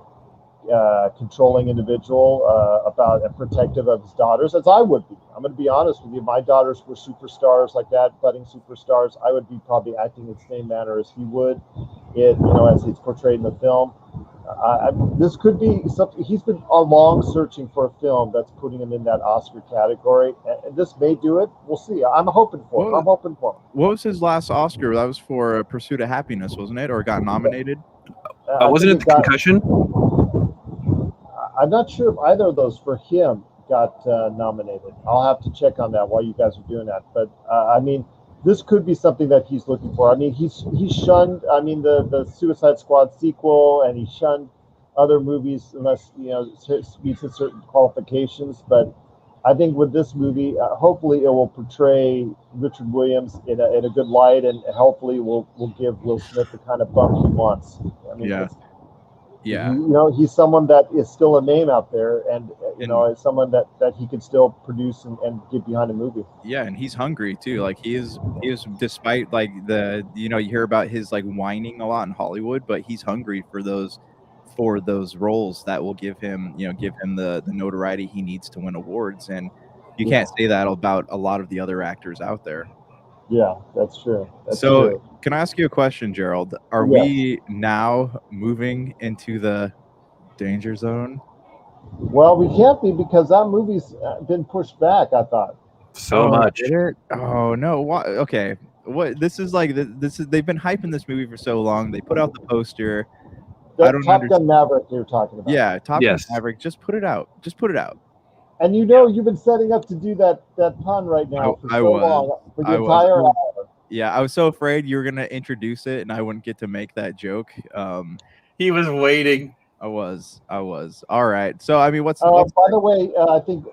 controlling individual about and protective of his daughters, as I would be. I'm going to be honest with you. My daughters were superstars like that, budding superstars. I would be probably acting in the same manner as he would, as it's portrayed in the film. This could be something. He's been long searching for a film that's putting him in that Oscar category, and this may do it. We'll see. I'm hoping for him. What was his last Oscar? That was for Pursuit of Happiness, wasn't it? Or got nominated? Wasn't it The Concussion? I'm not sure if either of those for him got nominated. I'll have to check on that while you guys are doing that. But I mean, this could be something that he's looking for. I mean, he's shunned. I mean, the Suicide Squad sequel, and he shunned other movies unless meets certain qualifications. But I think with this movie, hopefully it will portray Richard Williams in a good light, and hopefully will give Will Smith the kind of bump he wants. I mean, yeah. He's someone that is still a name out there, and is someone that he could still produce and get behind a movie. Yeah, and he's hungry too. Like he is despite like you hear about his like whining a lot in Hollywood, but he's hungry for those roles that will give him the notoriety he needs to win awards. And you can't say that about a lot of the other actors out there. Yeah, that's true. Can I ask you a question, Gerald? Are we now moving into the danger zone? Well, we can't be, because that movie's been pushed back, I thought. So much. Did it? Oh, no. Why? Okay. What? This is they've been hyping this movie for so long. They put out the poster. Top Gun Maverick you're talking about. Yeah, Top Gun Maverick. Just put it out. And you've been setting up to do that pun right now for so long. For the entire hour. Yeah, I was so afraid you were going to introduce it and I wouldn't get to make that joke. He was waiting. I was. All right. So, I mean, what's by the way, I think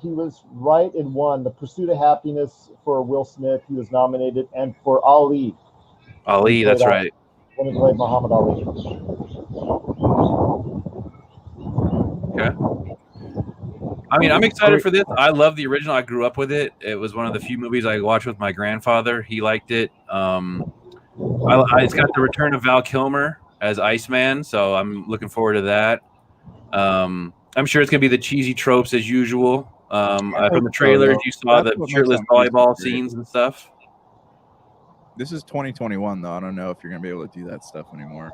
he was right in one. The Pursuit of Happiness for Will Smith, he was nominated, and for Ali. Ali, that's right. When he played Muhammad Ali. Okay. I mean, I'm excited for this. I love the original. I grew up with it. It was one of the few movies I watched with my grandfather. He liked it. It's got the return of Val Kilmer as Iceman, so I'm looking forward to that. I'm sure it's gonna be the cheesy tropes as usual. From the so, trailers, though. you saw That's the what makes shirtless that movie volleyball great. scenes and stuff. This is 2021 though. I don't know if you're gonna be able to do that stuff anymore.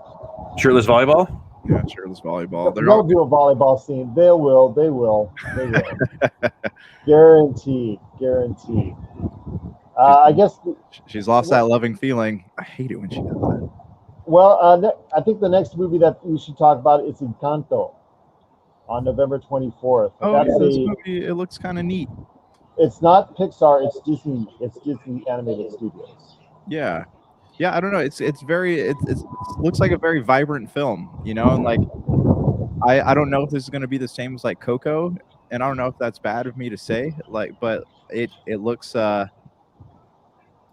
Shirtless volleyball? Yeah, shirtless volleyball. They'll do a volleyball scene. They will. They will. They will. Guaranteed. Guaranteed. I guess. She's lost that loving feeling. I hate it when she does that. Well, I think the next movie that we should talk about is Encanto on November 24th. Oh, That's yeah, this movie, it looks kind of neat. It's not Pixar. It's Disney. It's Disney Animated Studios. Yeah, I don't know. It's very. It looks like a very vibrant film. You know, and like I don't know if this is going to be the same as like Coco, and I don't know if that's bad of me to say. Like, but it looks. I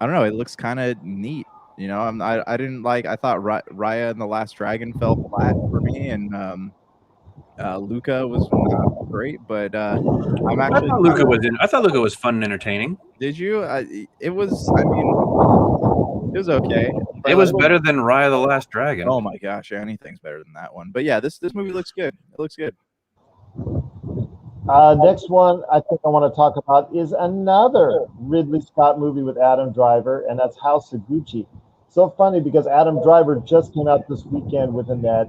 don't know. It looks kind of neat. You know, I didn't like. I thought Raya and the Last Dragon fell flat for me, and Luca was not great, but I'm actually. I thought Luca was fun and entertaining. Did you? It was. I mean, it was okay. It was better than Raya the Last Dragon. Oh my gosh, anything's better than that one. But yeah, this movie looks good. It looks good. Next one I think I want to talk about is another Ridley Scott movie with Adam Driver, and that's House of Gucci. So funny because Adam Driver just came out this weekend with Annette.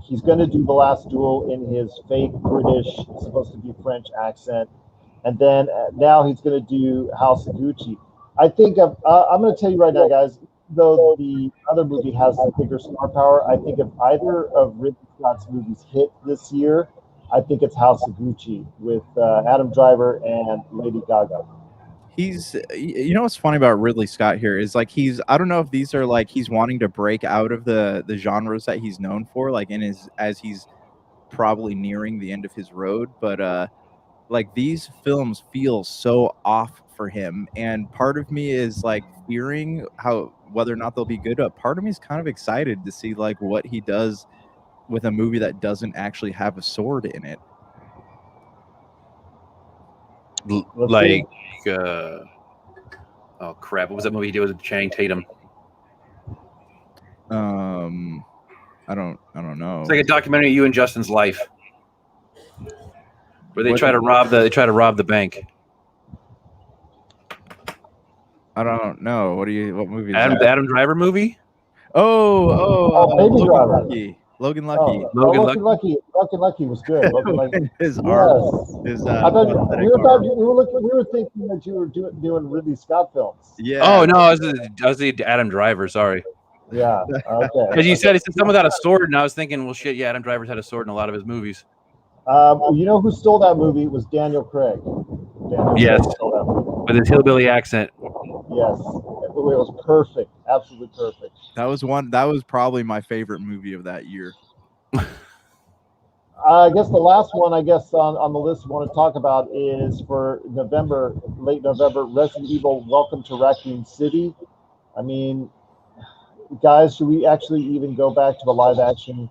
He's going to do The Last Duel in his fake British, supposed to be French accent. And then now he's going to do House of Gucci. I think I'm going to tell you right now, guys, though the other movie has a bigger star power, I think if either of Ridley Scott's movies hit this year, I think it's House of Gucci with Adam Driver and Lady Gaga. You know what's funny about Ridley Scott here is like I don't know if these are like he's wanting to break out of the genres that he's known for, like as he's probably nearing the end of his road, but like these films feel so off for him, and part of me is like fearing whether or not they'll be good, but part of me is kind of excited to see like what he does with a movie that doesn't actually have a sword in it. Like oh crap, what was that movie he did with Channing Tatum? I don't know. It's like a documentary of you and Justin's life, where they try to rob the bank. I don't know. What movie is the that? Adam Driver movie? Baby Driver. Logan Lucky. Logan Lucky was good. Logan Lucky. His arm. His, I thought we were thinking that you were doing Ridley Scott films. Yeah. Oh no, I was the Adam Driver. Sorry. Yeah. Okay. Because you said someone without a sword, and I was thinking, well, shit, yeah, Adam Driver's had a sword in a lot of his movies. You know who stole that movie? It was Daniel Craig. Yes. With his hillbilly accent. Yes. It was perfect. Absolutely perfect. That was probably my favorite movie of that year. I guess the last one, on the list we want to talk about is for November, late November, Resident Evil Welcome to Raccoon City. I mean, guys, should we actually even go back to the live action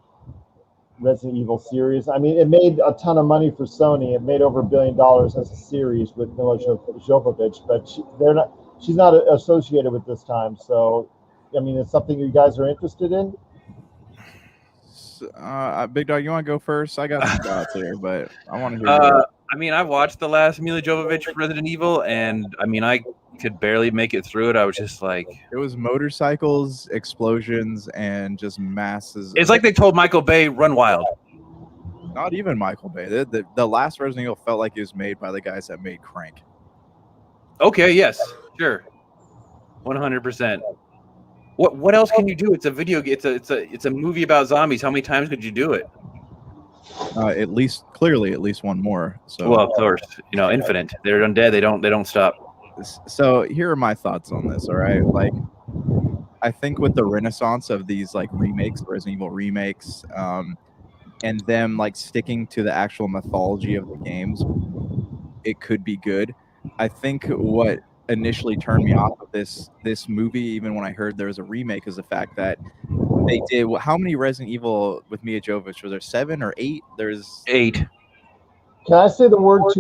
Resident Evil series? I mean, it made a ton of money for Sony. It made over $1 billion as a series with Mila Jovovich, but she's not associated with this time. So, I mean, it's something you guys are interested in? Big Dog, you want to go first? I got some thoughts here, but I want to hear. I mean, I watched the last Mila Jovovich Resident Evil, and I mean, I could barely make it through it. I was just like, it was motorcycles, explosions, and just masses. It's like they told Michael Bay, run wild. Not even Michael Bay. The last Resident Evil felt like it was made by the guys that made Crank. Okay, yes, sure, 100%. What else can you do? It's a video game. It's a movie about zombies. How many times could you do it? At least one more. So, well, of course, infinite. They're undead. They don't stop. So here are my thoughts on this. All right, like I think with the renaissance of these like remakes, Resident Evil remakes, and them like sticking to the actual mythology of the games, it could be good. I think what initially turned me off of this movie, even when I heard there was a remake, is the fact that they did how many Resident Evil with Mila Jovovich? Was there 7 or 8? There's 8. Can I say the words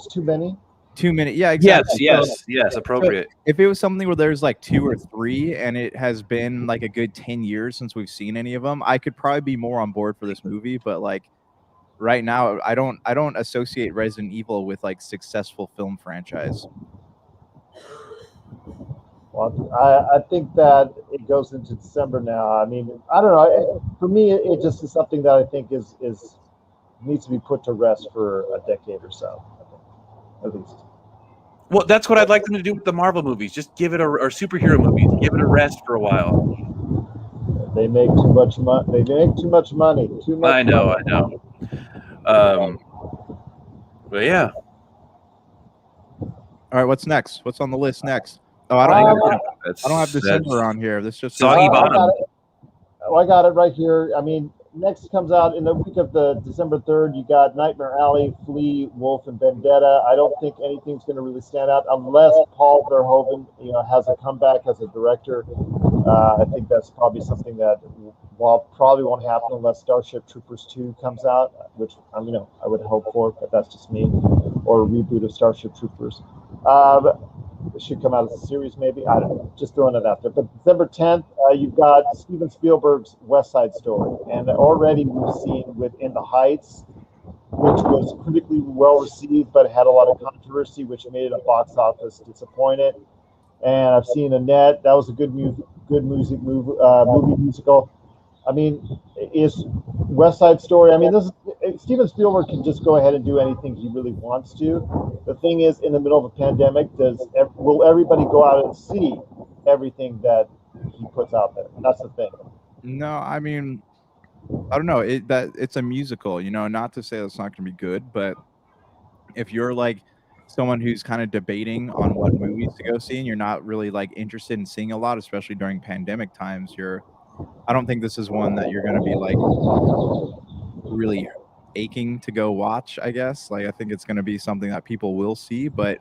too many? Too many. Yeah, exactly. Yes, appropriate. So if it was something where there's like 2 or 3 and it has been like a good 10 years since we've seen any of them, I could probably be more on board for this movie. But like right now, I don't associate Resident Evil with like successful film franchise. Well, I think that it goes into December now. I mean, I don't know. For me, it just is something that I think is needs to be put to rest for a decade or so, I think, at least. Well, that's what I'd like them to do with the Marvel movies. Just give it or superhero movies. Give it a rest for a while. They make too much money. They make too much money. Too much. I know. But yeah. All right, what's next? What's on the list next? Oh, I don't have December on here. This just Soggy Bottom. I got it right here. I mean, next comes out in the week of the December 3rd. You got Nightmare Alley, Flea, Wolf, and Vendetta. I don't think anything's going to really stand out unless Paul Verhoeven, has a comeback as a director. I think that's probably something that probably won't happen unless Starship Troopers 2 comes out, which I would hope for, but that's just me, or a reboot of Starship Troopers. It should come out as a series, maybe. I don't know. Just throwing it out there. But December 10th, you've got Steven Spielberg's West Side Story, and already we've seen with In the Heights, which was critically well received, but had a lot of controversy, which made it a box office disappointed. And I've seen Annette. That was a good movie musical. I mean, is West Side Story. I mean, Steven Spielberg can just go ahead and do anything he really wants to. The thing is, in the middle of a pandemic, will everybody go out and see everything that he puts out there? That's the thing. No, I mean, I don't know. It's a musical, not to say that's not going to be good, but if you're like someone who's kind of debating on what movies to go see and you're not really like interested in seeing a lot, especially during pandemic times, I don't think this is one that you're going to be like really aching to go watch, I guess. Like, I think it's going to be something that people will see, but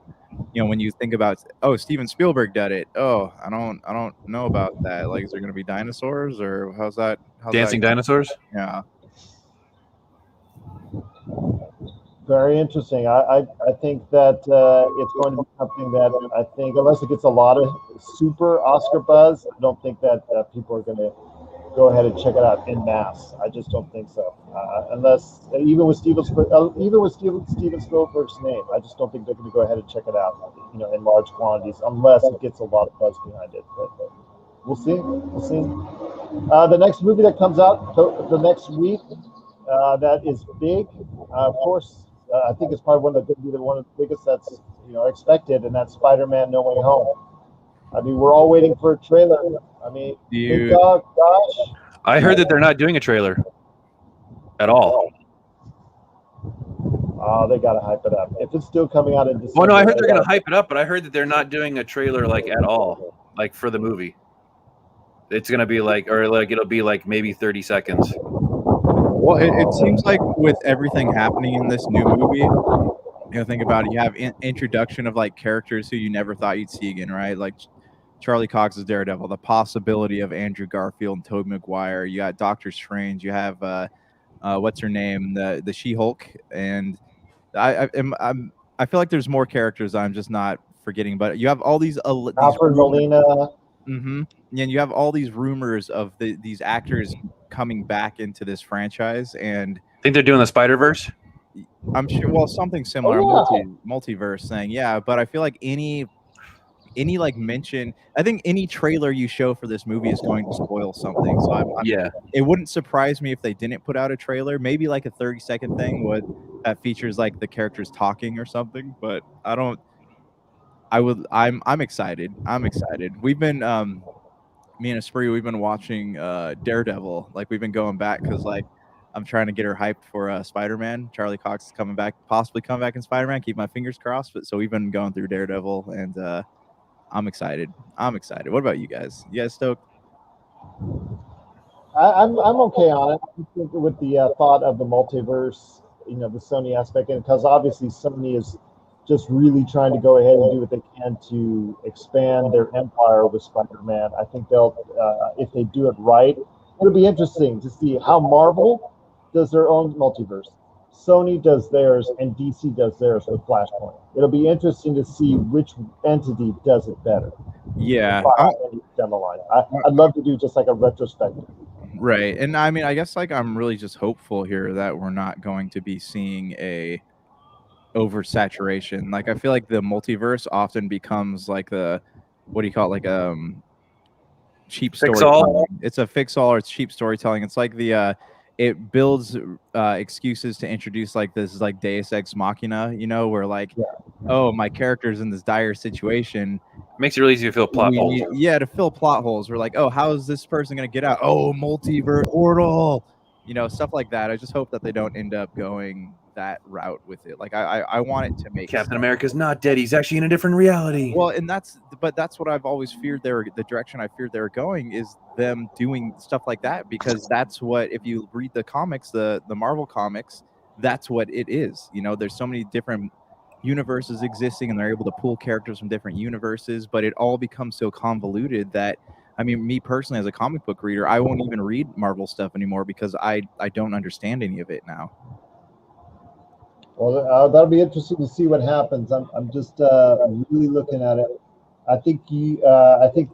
when you think about, Steven Spielberg did it. I don't know about that. Like, is there going to be dinosaurs, or how's that? Dancing dinosaurs? Yeah. Very interesting. I think that it's going to be something that I think, unless it gets a lot of super Oscar buzz, I don't think that people are going to go ahead and check it out en masse. I just don't think so. Unless even with Steven Spielberg's name, I just don't think they're going to go ahead and check it out, in large quantities, unless it gets a lot of buzz behind it. But we'll see. We'll see. The next movie that comes out the next week, that is big. Of course, I think it's probably one of the biggest that's expected, and that's Spider-Man: No Way Home. I mean, we're all waiting for a trailer. I mean, gosh. I heard that they're not doing a trailer at all. Oh, they gotta hype it up. If it's still coming out in December. Well, no, I heard they're gonna hype it up, but I heard that they're not doing a trailer like at all, like for the movie. It's gonna be it'll be like maybe 30 seconds. Well, it seems like with everything happening in this new movie, think about it. You have introduction of like characters who you never thought you'd see again, right? Like Charlie Cox's Daredevil, the possibility of Andrew Garfield and Tobey Maguire. You got Doctor Strange. You have what's her name, the She-Hulk, and I feel like there's more characters I'm just not forgetting. But you have all these Alfred Molina. Mm-hmm. And you have all these rumors of these actors coming back into this franchise, and think they're doing the Spider-Verse. I'm sure. Well, something similar, multiverse thing. Yeah, but I feel like any like mention, I think any trailer you show for this movie is going to spoil something. So it wouldn't surprise me if they didn't put out a trailer, maybe like a 30-second thing that features like the characters talking or something. But I'm excited. I'm excited. We've been me and Esprit, we've been watching Daredevil. Like, we've been going back because like I'm trying to get her hyped for Spider-Man. Charlie Cox is possibly coming back in Spider-Man. Keep my fingers crossed. But so we've been going through Daredevil, and I'm excited. What about you guys? You guys stoked? I'm okay on it with the thought of the multiverse, the Sony aspect, and because obviously Sony is just really trying to go ahead and do what they can to expand their empire with Spider-Man. I think they'll, if they do it right, it'll be interesting to see how Marvel does their own multiverse, Sony does theirs, and DC does theirs with Flashpoint. It'll be interesting to see which entity does it better. Yeah. Down the line. I'd love to do just like a retrospective. Right. And I mean, I guess like I'm really just hopeful here that we're not going to be seeing a oversaturation. Like I feel like the multiverse often becomes like what do you call it? Like cheap storytelling. It's a fix all or it's cheap storytelling. It's like it builds excuses to introduce like this like Deus Ex Machina, you know, where like oh, my character's in this dire situation. Makes it really easy to fill plot holes. Yeah, to fill plot holes. We're like, oh, how is this person gonna get out? Oh, multiverse portal, you know, stuff like that. I just hope that they don't end up going that route with it. Like I want it to make Captain America's not dead. He's actually in a different reality. Well, and that's what I've always feared the direction I feared they were going is them doing stuff like that, because that's what, if you read the comics, the Marvel comics, that's what it is. You know, there's so many different universes existing and they're able to pull characters from different universes, but it all becomes so convoluted that, I mean, me personally as a comic book reader, I won't even read Marvel stuff anymore because I don't understand any of it now. Well, that'll be interesting to see what happens. I'm just really looking at it. I think I think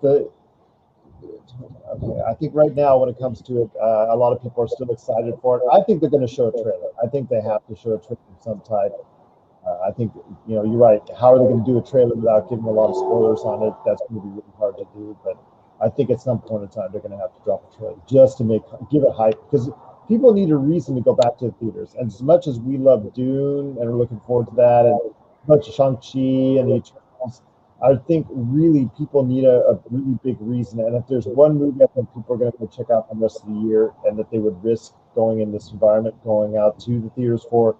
right now when it comes to it, a lot of people are still excited for it. I think they're going to show a trailer. I think they have to show a trailer of some type. I think, you know, you're right. How are they going to do a trailer without giving a lot of spoilers on it? That's going to be really hard to do. But I think at some point in time, they're going to have to drop a trailer just to give it hype, because people need a reason to go back to the theaters. And as much as we love Dune and we're looking forward to that, and as much as Shang-Chi and the Eternals, I think really people need a really big reason. And if there's one movie I think people are going to go check out the rest of the year and that they would risk going in this environment, going out to the theaters for,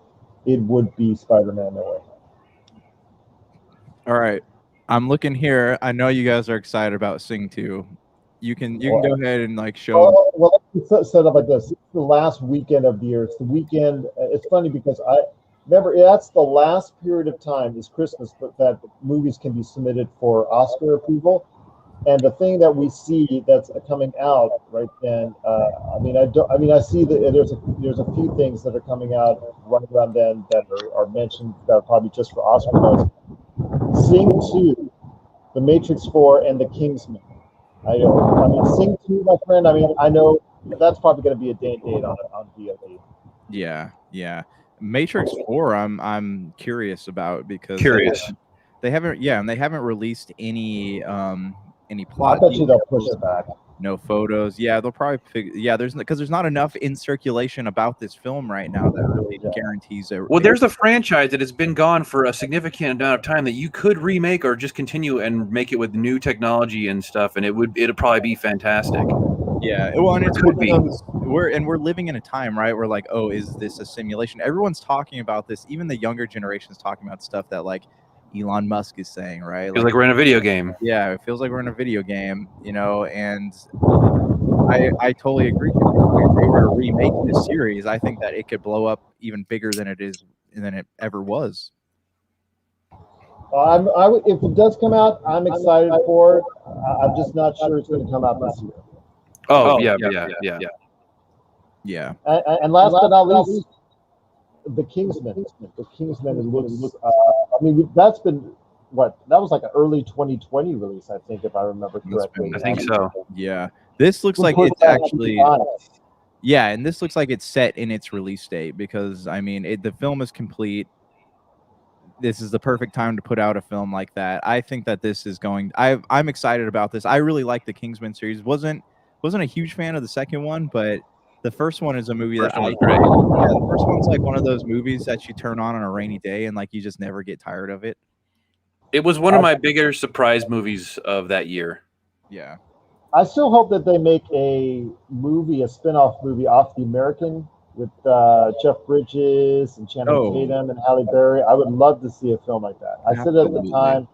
it would be Spider-Man No Way Home. All right. I'm looking here. I know you guys are excited about Sing 2. You can go ahead and like show. Well, let's set up like this. It's the last weekend of the year. It's the weekend. It's funny because I remember that's the last period of time is Christmas, but that movies can be submitted for Oscar approval. And the thing that we see that's coming out right then, I see that there's a few things that are coming out right around then that are mentioned that are probably just for Oscar notes. Sing 2, The Matrix 4, and The Kingsman. Sing 2, my friend. I know that's probably going to be a day and date on VOD. Yeah. Matrix 4, I'm curious about because they haven't released any plot. I bet you they'll push it back. No photos. Yeah, they'll probably there's not enough in circulation about this film right now that really guarantees it. Well, there's a franchise that has been gone for a significant amount of time that you could remake or just continue and make it with new technology and stuff, and it'd probably be fantastic. Yeah, well, and it's we're living in a time, right, where like, oh, is this a simulation? Everyone's talking about this. Even the younger generation is talking about stuff that like Elon Musk is saying, right? Feels like we're in a video game. Yeah, it feels like we're in a video game, you know, and I totally agree with you. If they were to remake this series, I think that it could blow up even bigger than it ever was. If it does come out, I'm excited for it. I'm just not sure it's going to come out this year. Yeah. And last but not least, The Kingsman. The Kingsman looks. That's been that was like an early 2020 release, I think, if I remember correctly. I think so. Yeah. This looks like it's actually. Yeah, and this looks like it's set in its release date because the film is complete. This is the perfect time to put out a film like that. I think that this is going. I'm excited about this. I really like the Kingsman series. Wasn't a huge fan of the second one, but the first one is a movie that I great. Yeah, the first one's like one of those movies that you turn on a rainy day and like you just never get tired of it. It was one of my bigger surprise movies of that year. Yeah. I still hope that they make a spin-off movie off The American with Jeff Bridges and Channing Tatum and Halle Berry. I would love to see a film like that. I said it at the time.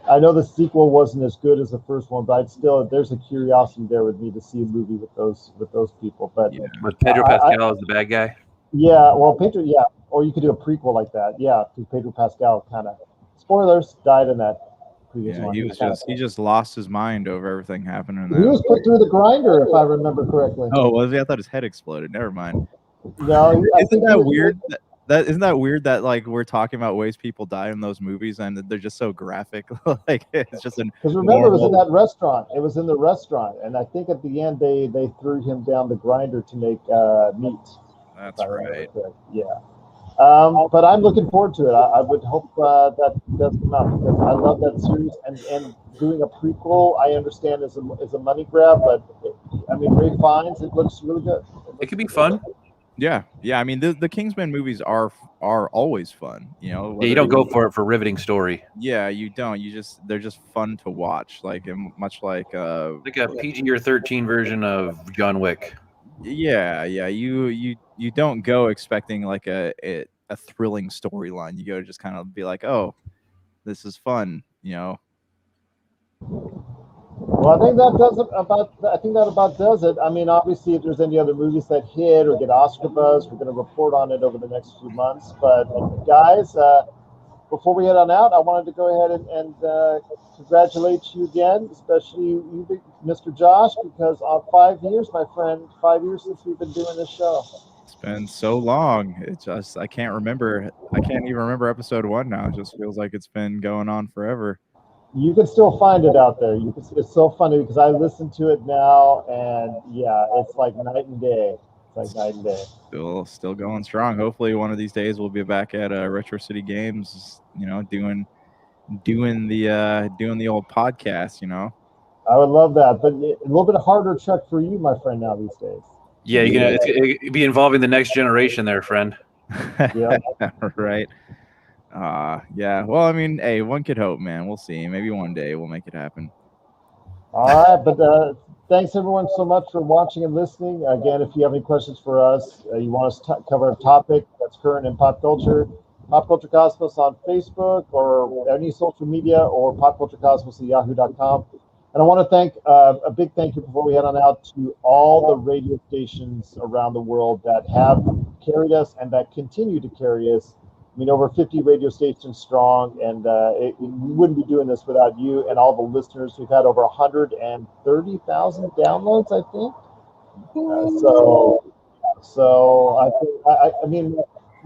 I know the sequel wasn't as good as the first one, but there's a curiosity there with me to see a movie with those people. But with Pedro Pascal as the bad guy. Yeah, well, or you could do a prequel like that. Yeah, Pedro Pascal kind of. Spoilers, died in that previous one. He just lost his mind over everything happening. He was put through the grinder, if I remember correctly. Oh, was he? I thought his head exploded. Never mind. No, isn't that weird? That isn't that weird that like we're talking about ways people die in those movies and they're just so graphic. Like it's just an Because remember, it was in normal. that restaurant. It was in the restaurant, and I think at the end they threw him down the grinder to make meat. That's If I remember right. correct. Yeah. But I'm looking forward to it. I would hope that does come out because I love that series. And doing a prequel, I understand is a money grab, but I mean, Ray Fiennes, it looks really good. It could be fun. Yeah, yeah. I mean, the Kingsman movies are always fun. You know, Yeah, you don't go for it for riveting story. Yeah, you don't. They're just fun to watch. Like much like Like a PG or 13 version of John Wick. yeah. You don't go expecting like a thrilling storyline. You go to just kind of be like, oh, this is fun. You know. Well, I think that does it about. I think that about does it. I mean, obviously, if there's any other movies that hit or get Oscar buzz, we're going to report on it over the next few months. But guys, before we head on out, I wanted to go ahead and congratulate you again, especially you, Mr. Josh, because on 5 years, my friend, 5 years since we've been doing this show. It's been so long. It just I can't remember. I can't even remember episode 1 now. It just feels like it's been going on forever. You can still find it out there. You can. It's so funny because I listen to it now, and yeah, it's like night and day. It's like night and day. Still going strong. Hopefully, one of these days we'll be back at Retro City Games. You know, doing the old podcast. You know. I would love that, but a little bit harder check for you, my friend, now these days. Yeah, it'd be involving the next generation there, friend. Yeah. Right. Yeah. Well, I mean, hey, one could hope, man. We'll see. Maybe one day we'll make it happen. All right, but thanks everyone so much for watching and listening. Again, if you have any questions for us, you want us to cover a topic that's current in pop culture, Pop Culture Cosmos on Facebook or any social media, or popculturecosmos@yahoo.com. And I want to thank a big thank you before we head on out to all the radio stations around the world that have carried us and that continue to carry us. I mean, over 50 radio stations strong, and we wouldn't be doing this without you and all the listeners. We've had over 130,000 downloads, I think. So I mean,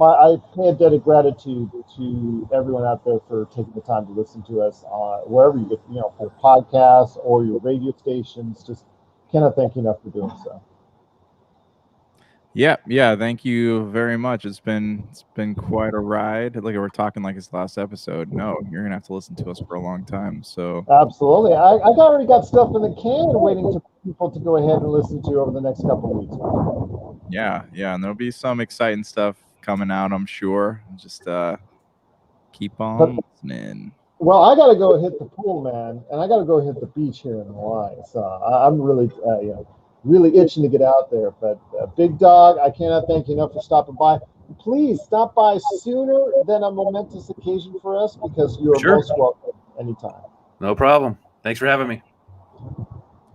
I pay a debt of gratitude to everyone out there for taking the time to listen to us wherever you get, for your podcasts or your radio stations. Just cannot thank you enough for doing so. Yeah. Thank you very much. It's been quite a ride. Like we're talking like it's last episode. No, you're gonna have to listen to us for a long time. So absolutely, I already got stuff in the can waiting for people to go ahead and listen to over the next couple of weeks. Yeah, and there'll be some exciting stuff coming out, I'm sure. Just keep on listening. Well, I gotta go hit the pool, man, and I gotta go hit the beach here in Hawaii. So I'm really, really itching to get out there. But Big Dog, I cannot thank you enough for stopping by. Please stop by sooner than a momentous occasion for us, because you are most welcome anytime. No problem. Thanks for having me.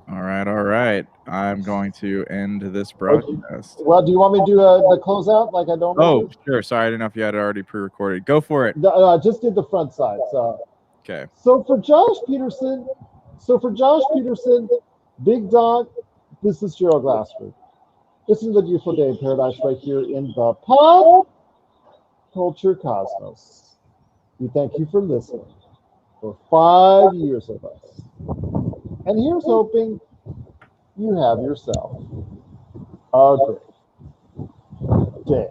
All right. I'm going to end this broadcast. Well, do you want me to do the closeout like I don't? Oh, sure. Sorry, I didn't know if you had it already pre-recorded. Go for it. No, I just did the front side. So okay. So for Josh Peterson, Big Dog, this is Gerald Glassford. This is the beautiful day in paradise right here in the Pop Culture Cosmos. We thank you for listening for 5 years of us. And here's hoping you have yourself a great day.